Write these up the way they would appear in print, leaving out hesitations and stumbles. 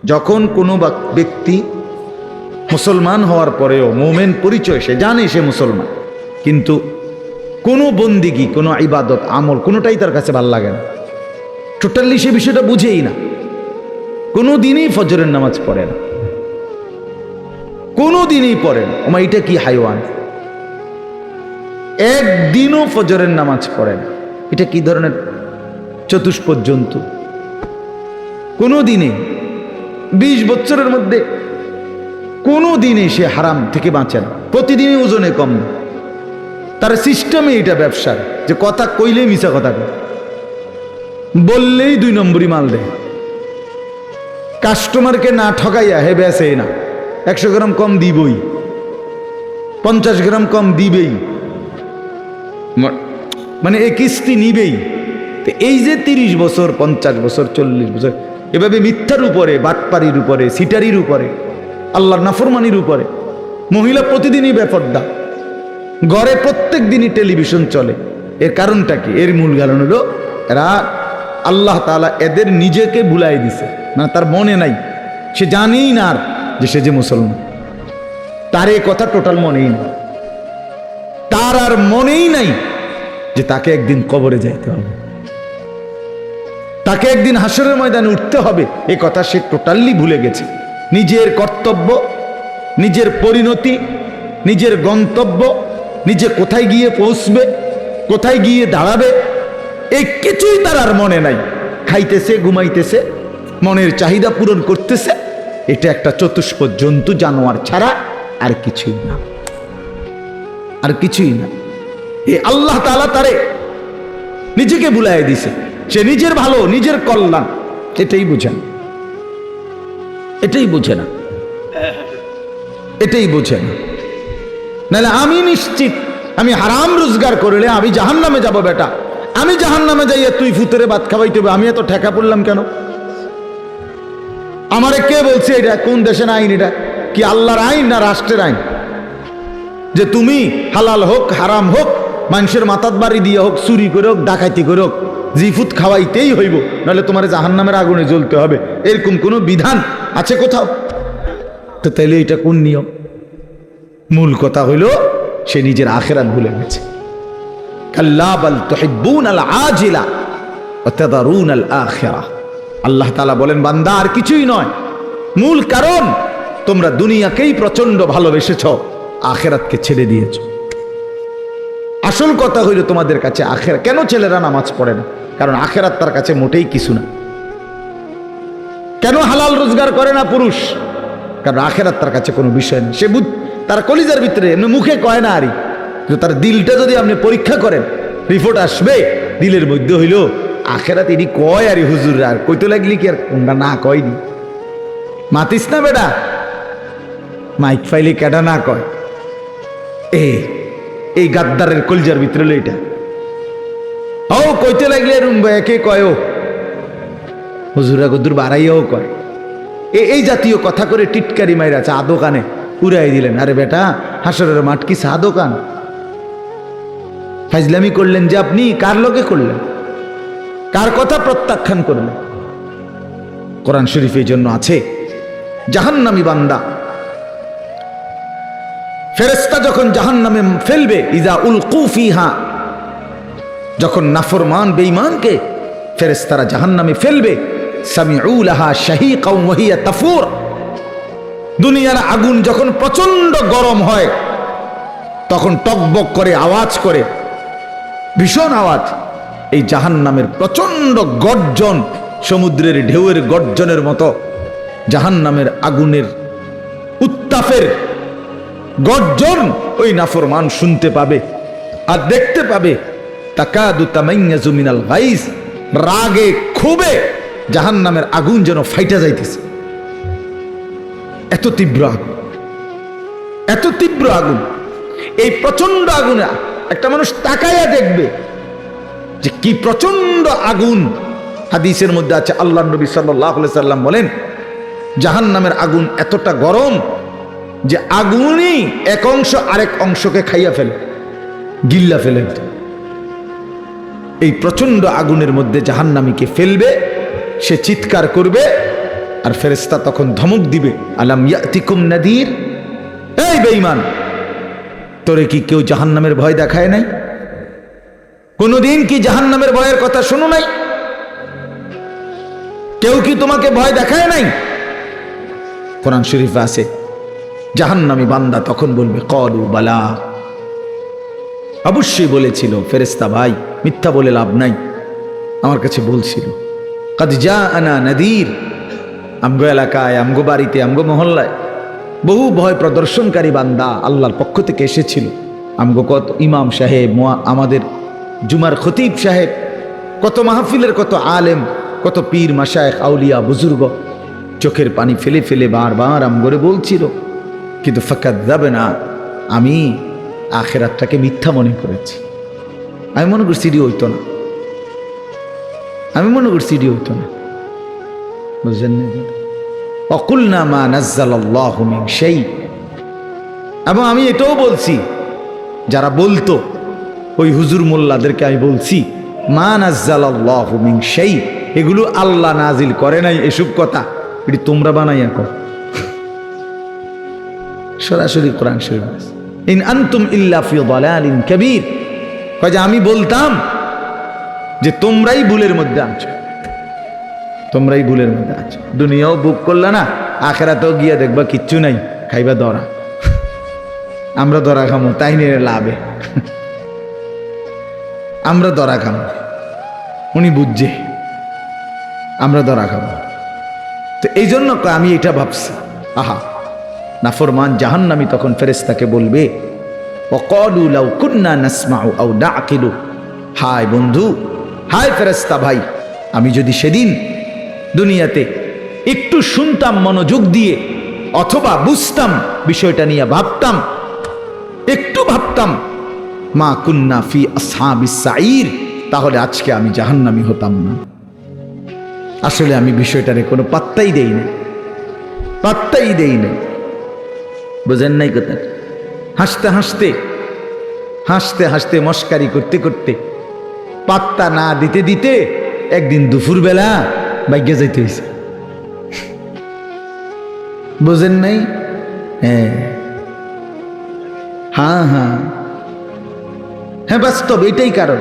যখন কোনো ব্যক্তি মুসলমান হওয়ার পরেও মোমেন পরিচয়, সে জানে সে মুসলমান, কিন্তু কোনো বন্দিগি, কোনো ইবাদত, আমল কোনোটাই তার কাছে ভাল লাগে না, টোটালি সে বিষয়টা বুঝেই না, কোনো দিনই ফজরের নামাজ পড়ে না, কোনো দিনই পড়ে না। ওমা এটা কি হাইওয়ান, একদিনও ফজরের নামাজ পড়ে না, এটা কি ধরনের চতুষ্পদ জন্তু? কোনো দিনে 20 বছরের মধ্যে কোনো দিনে সে হারাম থেকে বাঁচে না, প্রতিদিনই ওজনে কম। তার সিস্টেমে এটা ব্যবসার, যে কথা কইলেই মিছা কথা কয়, বললেই 2 নম্বরই মাল দেয়, কাস্টমারকে না ঠকাইয়া হে বেসে না, 100 গ্রাম কম দিবই, 50 গ্রাম কম দিবেই, মানে এই কিস্তি নিবেই। তো এই যে 30 বছর, 50 বছর, 40 বছর এভাবে মিথ্যার উপরে, বাটপারির উপরে, সিটারির উপরে, আল্লাহর নাফরমানির উপরে, মহিলা প্রতিদিনই বেপর্দা, ঘরে প্রত্যেক দিনই টেলিভিশন চলে। এর কারণটা কি? এর মূল কারণ হলো এরা, আল্লাহ তাআলা এদের নিজেকে ভুলাই দিছে, মানে তার মনে নাই, সে জানেই না আর যে সে যে মুসলমান, তার এই কথা টোটাল মনেই না, তার আর মনেই নাই যে তাকে একদিন কবরে যাইতে হবে, তাকে একদিন হাসরের ময়দানে উঠতে হবে, এই কথা সে টোটালি ভুলে গেছে। নিজের কর্তব্য, নিজের পরিণতি, নিজের গন্তব্য, নিজে কোথায় গিয়ে পৌঁছবে, কোথায় গিয়ে দাঁড়াবে, এই কিছুই তার আর মনে নাই। খাইতেছে, ঘুমাইতেছে, মনের চাহিদা পূরণ করতেছে, এটা একটা চতুষ্পদ জন্তু, জানোয়ার ছাড়া আর কিছুই না, আর কিছুই না। এই আল্লাহ তাআলা তারে নিজেকে ভুলাই দিছে, সে নিজের ভালো, নিজের কল্যাণ এটাই বুঝে না, এটাই বুঝে না, এটাই বুঝে না। নাহলে আমি নিশ্চিত, আমি হারাম রোজগার করলে আমি জাহান্নামে যাব বেটা, আমি জাহান্নামে যাইয়া তুই ফুতরে ভাত খাওয়াইতে হবে, আমি এত ঠেকা পড়লাম কেন? আমারে কে বলছে এটা? কোন দেশের আইন এটা? কি আল্লাহর আইন না রাষ্ট্রের আইন? যে তুমি হালাল হোক হারাম হোক, মানুষের মাথাত বাড়ি দিয়ে হোক, চুরি করে হোক, ডাকাতি করে হোক, জিফুত খাওয়াইতেই হইব, নাহলে তোমার জাহান্নামের আগুনে জ্বলতে হবে, এরকম কোনো বিধান আছে কোথাও? তো তাইলে এটা কোন নিয়ম? মূল কথা হইল সে নিজের আখিরাত ভুলে গেছে। কাল্লা বাল তুহিব্বুনাল আজিলা ওয়া তাযারুনাল আখিরাহ। আল্লাহ তাআলা বলেন, বান্দা আর কিছুই নয়, মূল কারণ তোমরা দুনিয়াকেই প্রচন্ড ভালোবেসেছ, আখিরাতকে ছেড়ে দিয়েছ। আসল কথা হইল তোমাদের কাছে আখিরাত। কেন ছেলেরা নামাজ পড়ে না? কারণ আখিরাত তার কাছে মোটেই কিছু না। কেন হালাল রোজগার করে না পুরুষ? কারণ আখিরাত তার কাছে কোনো বিষয় না। সে তার কলিজার ভিতরে, এমনি মুখে কয় না আরই, কিন্তু তার দিলটা যদি আপনি পরীক্ষা করেন, রিপোর্ট আসবে দিলের মধ্যে হইল আখিরাত এটি কয় আরই হুজুর, আর কইতে লাগলি কি আর কোনটা না কয়নি। মাতিস না বেটা, মাইক ফাইলি কেডা না কয়, এই গাদ্দারের কলিজার ভিতরে হলো এটা। ও কইতে লাগলে একে কয়, ও হুজুরা গদুর বাড়াইয়াও কয়, এই জাতীয় কথা করে টিটকারি মাইরা চা দোকানে উড়াই দিলেন। আরে বেটা, হাসরের মাঠ কি চা দোকান? ফাজলামি করলেন যে আপনি, কার লগে করলেন? কার কথা প্রত্যাখ্যান করলেন? কোরআন শরীফ এই জন্য আছে, জাহান্নামী বান্দা, ফেরেশতা যখন জাহান্নামে ফেলবে, ইজা উলকু ফিহা, যখন নাফরমান বেঈমানকে ফেরেশতারা জাহান্নামে ফেলবে, সামিউ লাহা শাহীকাও ওয়া হিয়া তাফুর। দুনিয়ার আগুন যখন প্রচন্ড গরম হয়, তখন টকবক করে আওয়াজ করে, ভীষণ আওয়াজ। এই জাহান্নামের প্রচন্ড গর্জন, সমুদ্রের ঢেউয়ের গর্জনের মতো জাহান্নামের আগুনের উত্তাপের গর্জন ওই নাফরমান শুনতে পাবে আর দেখতে পাবে। তাকাদু তামাইয়াজু মিনাল গাইজ, রাগে ক্ষোভে জাহান্নামের আগুন যেন ফাইটা যাইতেছে। এত তীব্র আগুন, এত তীব্র আগুন। এই প্রচন্ড আগুনে একটা মানুষ তাকাইয়া দেখবে যে কি প্রচন্ড আগুন। হাদিসের মধ্যে আছে, আল্লাহর নবী সাল্লাল্লাহু আলাইহি সাল্লাম বলেন, জাহান্নামের আগুন এতটা গরম যে আগুনই এক অংশ আরেক অংশকে খাইয়া ফেলে, গিল্লা ফেলে। এই প্রচন্ড আগুনের মধ্যে জাহান্নামীকে ফেলবে, সে চিৎকার করবে, আর ফেরেশতা তখন ধমক দিবে, আলাম ইয়াতিকুম নাদির, এই বেঈমান, তোরে কি কেউ জাহান্নামের ভয় দেখায় নাই? কোনদিন কি জাহান্নামের ভয়ের কথা শুনো নাই? কেউ কি তোমাকে ভয় দেখায় নাই? কোরআন শরীফে আছে জাহান্নামী বান্দা তখন বলবে ক্বালু বালা, অবশ্যই বলেছিল ফেরেশতা ভাই, মিথ্যা বলে লাভ নাই, আমার কাছে বলছিল। কাদ জাআনা নাদির, আমগো এলাকায়, আমগো বাড়িতে, আমগো মহল্লায় বহু ভয় প্রদর্শনকারী বান্দা আল্লাহর পক্ষ থেকে এসেছিল। আমগো কত ইমাম সাহেব, আমাদের জুমার খতিব সাহেব, কত মাহফিলের কত আলেম, কত পীর মাশায়েখ আউলিয়া বুজুর্গ চোখের পানি ফেলে ফেলে বারবার আমগরে বলছিল, কিন্তু ফাকাযযাবনা, আমি আখিরাতটাকে মিথ্যা মনে করেছি। আমি মনে করছি এটি হইতো না, আমি মনে করছি এটি হইতো না, বুঝলেন না? অকুলনা মা নাজ্জালাল্লাহু মিন শাই, এবং আমি এটাও বলছি, যারা বলতো ওই হুজুর মোল্লাদেরকে আমি বলছি, মা নাজ্জালাল্লাহু মিন শাই, এগুলো আল্লাহ নাজিল করে নাই, এসব কথা এটি তোমরা বানাইয়া কর। সরাসরি কোরআন শরীফ, ইন আনতুম ইল্লা ফি দালালিন কাবীর, কয় যে আমি বলতাম যে তোমরাই ভুলের মধ্যে আছো, তোমরাই ভুলের মধ্যে আছো। দুনিয়াও বুক করলে না, আখিরাতেও গিয়া দেখবা কিচ্ছু নাই, খাইবা ধরা। আমরা ধরা খামো, তাই নিয়ে লাভে আমরা ধরা খামো, উনি বুঝছে আমরা ধরা খাবো। তো এই জন্য আমি এটা ভাবছি, আহা নাফরমান জাহান্নামী তখন ফেরেশতাকে বলবে, ওয়াকালু লাউ কুন্না নাসমাউ আও নাআকিলু, হায় বন্ধু, হায় ফেরেশতা ভাই, আমি যদি সেদিন দুনিয়াতে একটু শুনতাম মনোযোগ দিয়ে, অথবা বুঝতাম বিষয়টা নিয়ে ভাবতাম, একটু ভাবতাম, মা কুন্না ফি আসহাবিস সাঈর, তাহলে আজকে আমি জাহান্নামী হতাম না। আসলে আমি বিষয়টারে কোনো পাত্তাই দেই না, পাত্তাই দেই না, বুঝেন নাই কথা? হাসতে হাসতে হাসতে হাসতে মস্কারি করতে করতে, পাত্তা না দিতে দিতে একদিন দুপুরবেলা বাইকে যাইতে হয়েছে, বুঝেন নাই? হ্যাঁ হ্যাঁ হ্যাঁ হ্যাঁ, বাস্তব এটাই কারণ।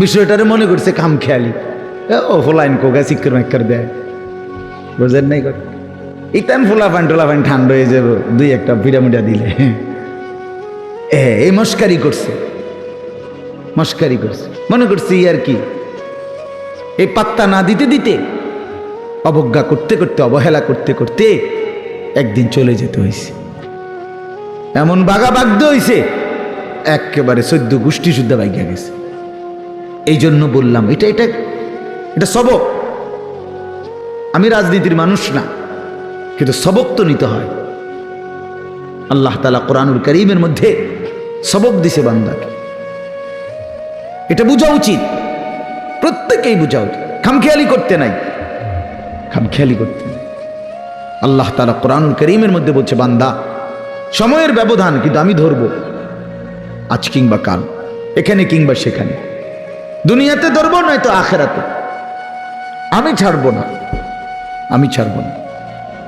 বিষয়টারে মনে করছে কাম খেয়ালি, ও ফোলাইন কোগা চিক্কর মাক্কর দেয়, বুঝেন নাই কথা? ইতান ফোলাফান টোলাফান ঠান্ডা হয়ে যাবো দুই একটা পিরামিডা দিলে। এই মস্কারি করছে, মস্কারি করছে, মনে করছি আর কি, এই পাত্তা না দিতে দিতে, অবজ্ঞা করতে করতে, অবহেলা করতে করতে একদিন চলে যেতে হয়েছে। এমন বাঘা বাগদ হয়েছে, একেবারে 14 গোষ্ঠী শুদ্ধ বাইকা গেছে। এই জন্য বললাম এটা এটা এটা সবক। আমি রাজনীতির মানুষ না, কিন্তু সবক তো নিতে হয়। আল্লাহ তাআলা কোরআনুল কারীমের মধ্যে সবক দিছে বান্দাকে, এটা বোঝা উচিত, প্রত্যেকেই বোঝা উচিত, খামখেয়ালি করতে নাই, খামখেয়ালি করতে নাই। আল্লাহ তাআলা কোরআনুল কারীমের মধ্যে বলছে, বান্দা সময়ের ব্যবধান, কিন্তু আমি ধরবো, আজ কিংবা কাল, এখানে কিংবা সেখানে, দুনিয়াতে ধরবো নয়তো আখিরাতে, আমি ছাড়বো না, আমি ছাড়বো না।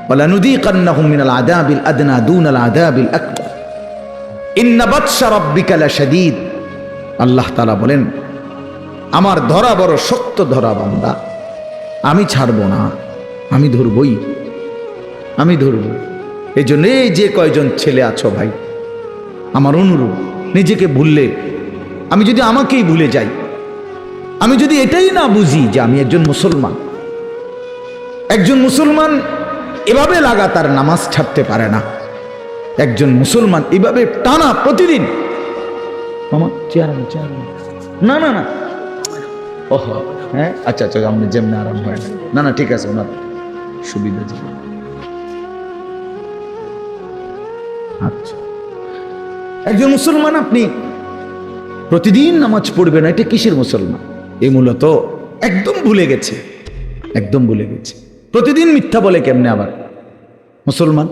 ওয়ালানুযীকান্নাহুম মিনাল আযাবিল আদনা দুনাল আযাবিল আকবার ইন্না বাতশা রাব্বিকা লাশাদীদ। আল্লাহ তাআলা বলেন, আমার ধরা বড় শক্ত ধরা বান্দা, আমি ছাড়বো না, আমি ধরবই, আমি ধরব। এই জন্য এই যে কয়জন ছেলে আছো ভাই, আমার অনুরোধ, নিজেকে ভুললে, আমি যদি আমাকেই ভুলে যাই, আমি যদি এটাই না বুঝি যে আমি একজন মুসলমান, একজন মুসলমান এভাবে লাগাতার নামাজ ছাড়তে পারে না, একজন মুসলমান এভাবে টানা প্রতিদিন, না না না, ওহ হ্যাঁ আচ্ছা আচ্ছা, আপনি যেমনি আরাম হয় না, না ঠিক আছে, ওনার সুবিধা। আচ্ছা, একজন মুসলমান আপনি প্রতিদিন নামাজ পড়বেন, এটা কিসের মুসলমান? এই মূলত একদম ভুলে গেছে, একদম ভুলে গেছে। প্রতিদিন মিথ্যা বলে কেমনে আবার মুসলমান?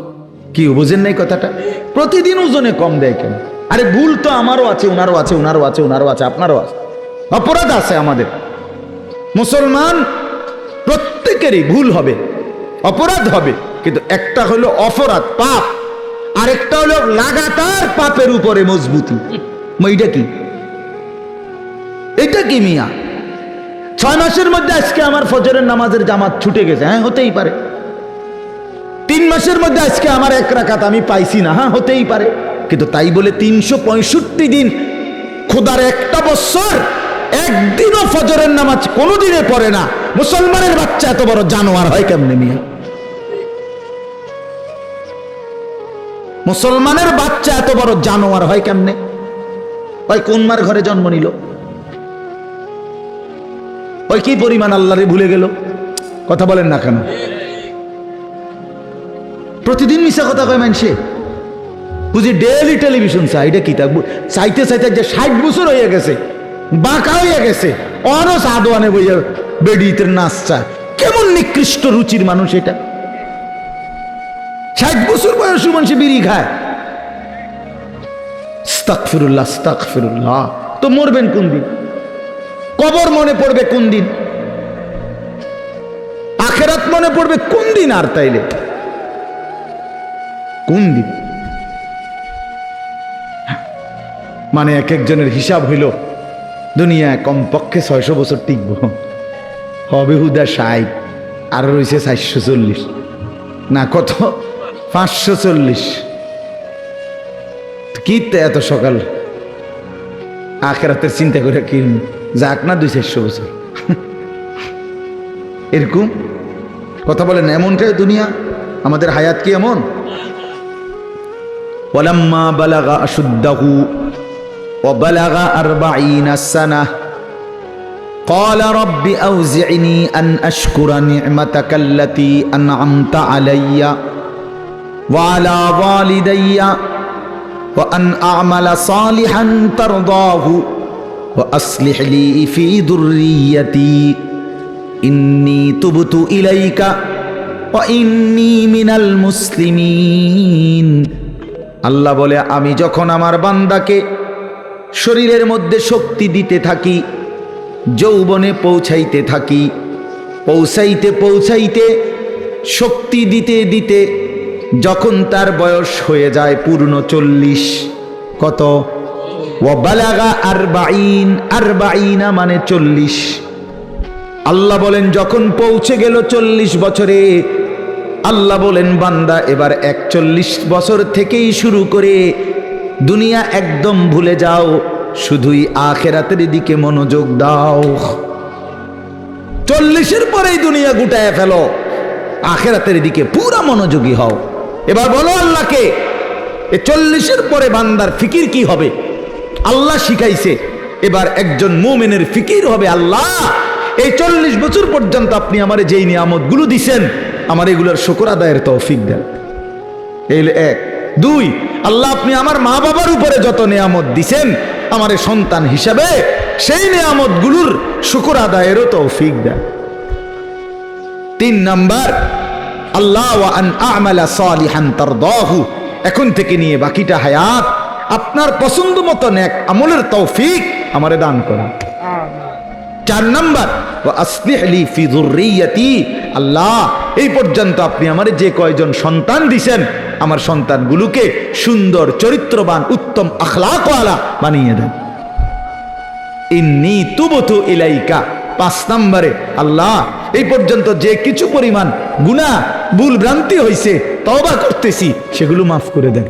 কি বুঝেন নাই কথাটা? প্রতিদিন ওজনে কম দেয় কেন? আরে ভুল তো আমারও আছে, ওনারও আছে, ওনারও আছে, ওনারও আছে, আপনারও আছে, অপরাধ আছে আমাদের। মুসলমান প্রত্যেকেরই ভুল হবে, অপরাধ হবে, কিন্তু একটা হলো অপরাধ পাপ, আরেকটা হলো লাগাতার পাপের উপরে মজবুতি। এইটা কি, এটা কি মিয়া? 6 মাসের মধ্যে আজকে আমার ফজরের নামাজের জামাত ছুটে গেছে, হ্যাঁ হতেই পারে। 3 মাসের মধ্যে আজকে আমার 1 রাকাত আমি পাইছি না, হ্যাঁ হতেই পারে। কিন্তু তাই বলে 365 দিন, খোদার একটা বছর একদিনও ফজরের নামাজ কোনোদিনে পড়ে না মুসলমানের বাচ্চা এত বড় জানোয়ার হয় কেমনে মিয়া? মুসলমানের বাচ্চা এত বড় জানোয়ার হয় কেমনে? ওই কোন মার ঘরে জন্ম নিল? ওই কি পরিমাণ আল্লাহরে ভুলে গেল? কথা বলেন না কেন? প্রতিদিন মিশা কথা কয় মানুষে, বুঝি ডেইলি টেলিভিশন চাই। এটা কি চাইতে চাইতে যে 60 বছর হয়ে গেছে, বাঁকা হয়ে গেছে, অনও সাদোয়ানে বইয়া বেডিতে নাচ চায়। কেমন নিকৃষ্ট রুচির মানুষ এটা! 60 বছর বয়সী মানুষ বিড়ি খায়। আস্তাগফিরুল্লাহ, আস্তাগফিরুল্লাহ। তো মরবেন কোন দিন? কবর মনে পড়বে কোন দিন? আখেরাত মনে পড়বে কোন দিন? আর তাইলে কোন দিন? মানে এক একজনের হিসাব হইল দুনিয়ায় কমপক্ষে 600 বছর টিকবো, হবে হুদা 60, আর রয়েছে 440 না কত 540। কি এত সকাল আখেরাতের চিন্তা করে কি যাক না 200-400 বছর এরকম কথা বলেন। এমনটাই দুনিয়া, আমাদের হায়াত কি এমন? ওয়ালাম্মা বালাগা আশুদ্দাহু ওয়া বালাগা 40 সানাহ قال رب أوزعني أن أشكر نعمتك التي أنعمت علي وعلى والدي وأن أعمل صالحا ترضاه وأصلح لي في ذريتي إني تبت إليك وإني من المسلمين। আল্লাহ বলে, আমি যখন আমার বান্দাকে শরীরের মধ্যে শক্তি দিতে থাকি, যৌবনে পৌঁছাইতে থাকি, পৌঁছাইতে পৌঁছাইতে শক্তি দিতে দিতে যখন তার বয়স হয়ে যায় পূর্ণ 40, কত? ওয়াবালাগা 40 মানে 40। আল্লাহ বলেন যখন পৌঁছে গেল 40 বছরে, আল্লাহ বলেন বান্দা এবার 41 বছর থেকেই শুরু করে দুনিয়া একদম ভুলে যাও, শুধুই আখেরাতের দিকে মনোযোগ দাও। 40-এর পরেই দুনিয়া গুটায় ফেলো, আখেরাতের দিকে পুরা মনোযোগী হও। এবার বলো আল্লাহকে, এই 40-এর পরে বান্দার ফিকির কি হবে? আল্লাহ শিখাইছে এবার একজন মুমিনের ফিকির হবে, আল্লাহ এই 40 বছর পর্যন্ত আপনি আমারে যেই নিয়ামতগুলো দিছেন, আমার এগুলোর শুকর আদায়ের তৌফিক দেন। এই 1। 2, আল্লাহ আপনি আমার মা বাবার উপরে যত নিয়ামত দিছেন, আমার সন্তান হিসাবে সেই নিয়ামতগুলোর শুকর আদায়েরও তৌফিক দেন। 3 নাম্বার, আল্লাহ ওয়া আন আ'মালা সালিহান তারদাহু, এখন থেকে নিয়ে বাকিটা হায়াত আপনার পছন্দ মতো নেক আমলের তৌফিক আমারে দান করেন। 4 নাম্বার, ওয়া আসলিহ লি ফি যুররিয়াতি, আল্লাহ এই পর্যন্ত আপনি আমারে যে কয়জন সন্তান দিছেন, আমার সন্তানগুলোকে সুন্দর চরিত্রবান উত্তম আখলাকওয়ালা বানিয়ে দেন। ইন্নী তুবতু ইলাইকা। 5 নম্বরে, আল্লাহ এই পর্যন্ত যে কিছু পরিমাণ গুনাহ ভুল ভ্রান্তি হয়েছে, তওবা করতেছি, সেগুলো মাফ করে দেন।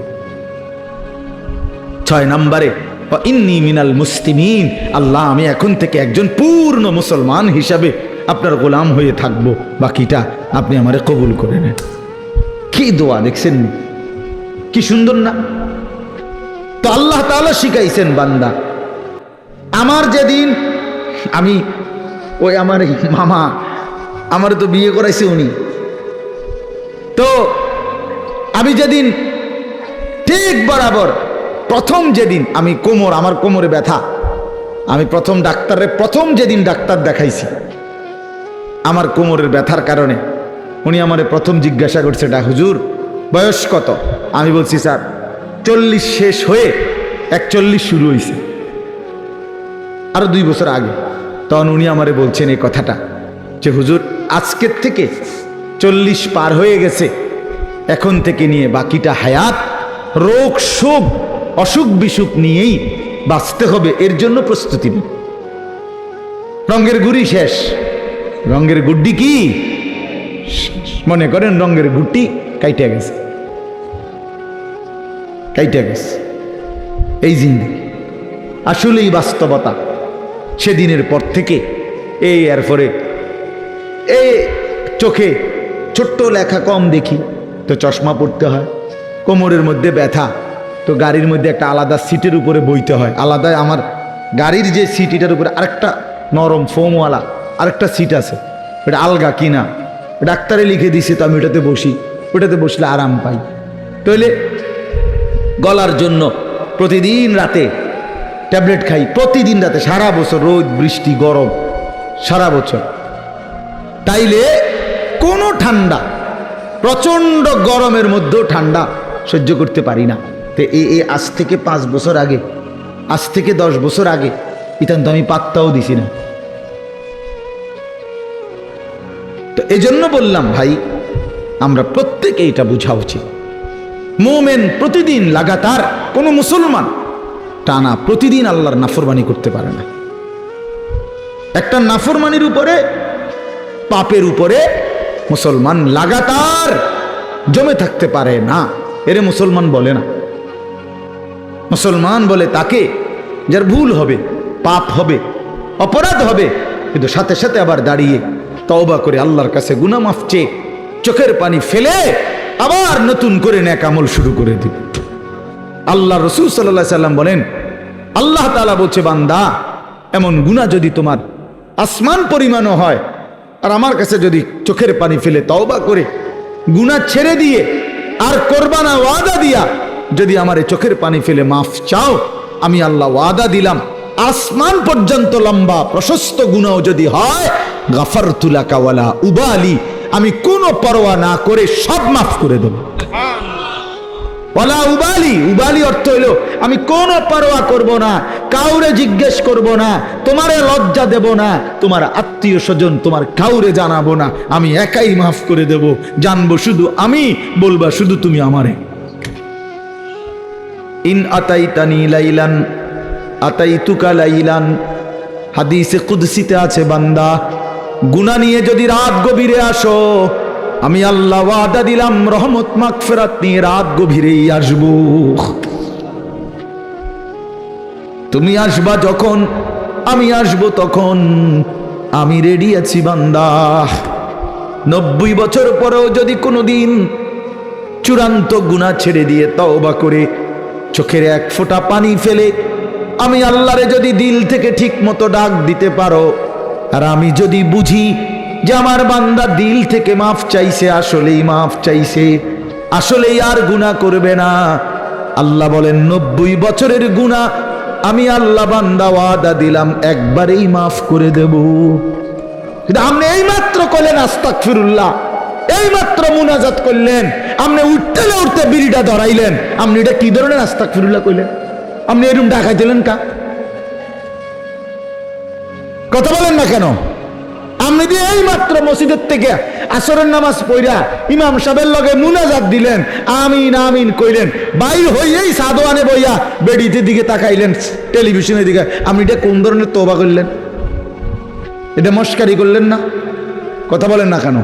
6 নম্বরে, ইন্নী মিনাল মুসলিমিন, আল্লাহ আমি এখন থেকে একজন পূর্ণ মুসলমান হিসাবে আপনার গোলাম হয়ে থাকব, বাকিটা আপনি আমারে কবুল করে নেন। কি দোয়া দেখছেন, কি সুন্দর না? তো আল্লাহ তাআলা শিখাইছেন বান্দা, আমার যেদিন আমি ওই আমার মামা আমার তো বিয়ে করাইছে উনি, তো আমি যেদিন ঠিক বরাবর প্রথম যেদিন আমি আমার কোমরে ব্যথা, আমি প্রথম যেদিন ডাক্তার দেখাইছি আমার কোমরের ব্যথার কারণে, উনি আমারে প্রথম জিজ্ঞাসা করছে, হুজুর বয়স কত? আমি বলছি স্যার 40 শেষ হয়ে 41 শুরু হয়েছে, আরো 2 বছর আগে। তখন উনি আমারে বলছেন এই কথাটা যে হুজুর আজকের থেকে 40 পার হয়ে গেছে, এখন থেকে নিয়ে বাকিটা হায়াত রোগ শোক অসুখ বিসুখ নিয়েই বাঁচতে হবে। এর জন্য প্রস্তুতি নিন। রঙের গুড়ি শেষ, রঙের গুড্ডি কি মনে করেন রঙের গুটি কাইটে গেছে, কাইটে গেছে। এই জিন্দেগি আসলেই বাস্তবতা। সেদিনের পর থেকে এই এরপরে এই চোখে ছোট্ট লেখা কম দেখি তো চশমা পড়তে হয়, কোমরের মধ্যে ব্যথা তো গাড়ির মধ্যে একটা আলাদা সিটের উপরে বইতে হয়, আলাদা আমার গাড়ির যে সিট এটার উপরে আরেকটা নরম ফোমওয়ালা আরেকটা সিট আছে, এটা আলগা কিনা ডাক্তারে লিখে দিছে, তো আমি ওটাতে বসি, ওটাতে বসলে আরাম পাই। তাহলে গলার জন্য প্রতিদিন রাতে ট্যাবলেট খাই, প্রতিদিন রাতে, সারা বছর রোদ বৃষ্টি গরম সারা বছর। তাইলে কোনো ঠান্ডা, প্রচণ্ড গরমের মধ্যেও ঠান্ডা সহ্য করতে পারি না। তো আজ থেকে 5 বছর আগে, আজ থেকে 10 বছর আগে ইতান তো আমি পাত্তাও দিছি না। তো এজন্য বললাম ভাই, আমরা প্রত্যেকে এটা বোঝা উচিত। মোমেন প্রতিদিন লাগাতার, কোনো মুসলমান টানা প্রতিদিন আল্লাহর নাফরমানি করতে পারে না। একটা নাফরমানির উপরে, পাপের উপরে মুসলমান লাগাতার জমে থাকতে পারে না। এরে মুসলমান বলে না। মুসলমান বলে তাকে যার ভুল হবে, পাপ হবে, অপরাধ হবে, কিন্তু সাথে সাথে আবার দাঁড়িয়ে তওবা করে আল্লাহর কাছে গুনাহ মাফ চেয়ে চোখের পানি ফেলে আবার নতুন করে নেক আমল শুরু করে দিবে। আল্লাহ রাসূল সাল্লাল্লাহু আলাইহি সাল্লাম বলেন, আল্লাহ তাআলা বলছে, বান্দা এমন গুনাহ যদি তোমার আসমান পরিমাণও হয়, আর আমার কাছে যদি চোখের পানি ফেলে তওবা করে গুনাহ ছেড়ে দিয়ে আর করবা না ওয়াদা দিয়া যদি আমার চোখের পানি ফেলে মাফ চাও, আমি আল্লাহ ওয়াদা দিলাম আসমান পর্যন্ত লম্বা প্রশস্ত গুনাহ যদি হয়, গাফারতু লাকা ওয়ালা উবালি, আমি কোনো পরোয়া না করে সব মাফ করে দেব। ওয়ালা উবালি, উবালি অর্থ হলো আমি কোনো পরোয়া করব না, কাউরে জিজ্ঞেস করব না, তোমারে লজ্জা দেব না, তোমার আত্মীয় স্বজন তোমার কাউরে জানাবো না, আমি একাই মাফ করে দেব, জানবো শুধু আমি, বলবা শুধু তুমি আমারে। ইন আতাইতানি লাইলান আতাইতুকা লাইলান, হাদিসে কুদসিতে আছে, বান্দা গুনাহ নিয়ে যদি রাত গভীরে আসো, আমি আল্লাহ ওয়াদা দিলাম রহমত মাগফিরাত নিয়ে রাত গভীরেই আসব। তুমি আসবা যখন, আমি আসব তখন, আমি রেডি আছি বান্দা। 90 বছর পরেও যদি কোনোদিন চূড়ান্ত গুনাহ ছেড়ে দিয়ে তওবা করে চোখের এক ফোঁটা পানি ফেলে আমি আল্লাহরে যদি দিল থেকে ঠিক মতো ডাক দিতে পারো, আর আমি যদি বুঝি যে আমার বান্দা দিল থেকে মাফ চাইছে, আসলেই মাফ চাইছে, আসলেই আর গুনাহ করবে না, আল্লাহ বলেন 90 বছরের গুনাহ আমি আল্লাহ বান্দা ওয়াদা দিলাম একবারেই মাফ করে দেব। কিন্তু আপনি এই মাত্র করলেন আস্তাগফিরুল্লাহ, এই মাত্র মুনাজাত করলেন, আপনি উঠতে উঠতে বিড়িটা ধরাইলেন, আপনি এটা কি ধরনের আস্তাগফিরুল্লাহ কইলেন? আপনি এরকম ডাকাই দিলেন কা? কথা বলেন না কেন? আপনি দিয়ে এই মাত্র মসজিদের থেকে আসরের নামাজ পড়া ইমাম সাহেবের লগে মুনাজাত দিলেন, আমিন আমিন কইলেন, বাইর হইয়েই সাদওয়ানে বইয়া বেডিতে দিকে তাকাইলেন, টেলিভিশনের দিকে, আপনি এটা কোন ধরনের তওবা করলেন? এটা মস্কারি করলেন না? কথা বলেন না কেন?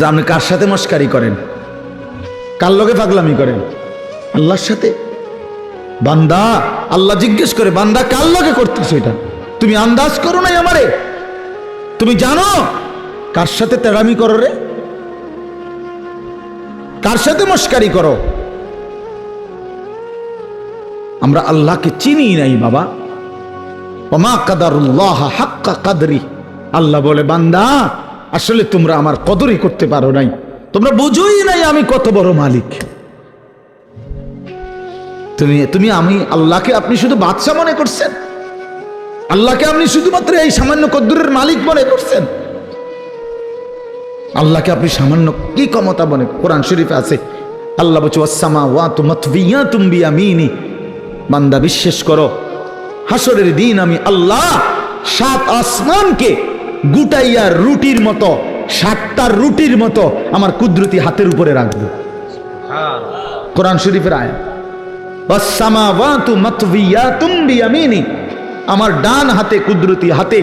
আপনি কার সাথে মস্কারি করেন? কার লগে পাগলামি করেন? আল্লাহর সাথে। বান্দা আল্লাহ জিজ্ঞেস করে, বান্দা কার লগে করতেছো এটা? তুমি আন্দাজ করো নাই আমারে? তুমি জানো কার সাথে তেড়ামি করো রে? কার সাথে মস্কারি করো? আমরা আল্লাহকে চিনি নাই বাবা। ওমা কাদারুল্লাহ হাক্কা কাদরি, আল্লাহ বলে, বান্দা আসলে তোমরা আমার কদরই করতে পারো নাই, তোমরা বুঝোই নাই আমি কত বড় মালিক। তুমি আমি আল্লাহকে আপনি শুধু বাদশা মনে করছেন, আল্লাহকে আপনি শুধুমাত্র এই সামান্য কদ্দুরের মালিক মনে করছেন, আল্লাহকে আপনি সামান্য কি ক্ষমতা মনে? কোরআন শরীফে আছে, আল্লাহ বলছে ওয়াসসামাওয়াতু মাতবিয়াতুম বিয়ামিনি, বান্দা বিশ্বাস করো হাসরের দিন আমি আল্লাহ 7 আসমানকে গুটাইয়া রুটির মতো 60টা রুটির মতো আমার কুদরতি হাতের উপরে রাখবো। কোরআন শরীফের আয়াত, ওয়াস সামাওয়াতু মাতওয়িয়াতুম বিয়ামিনি, আমার ডান হাতে কুদরতি হাতে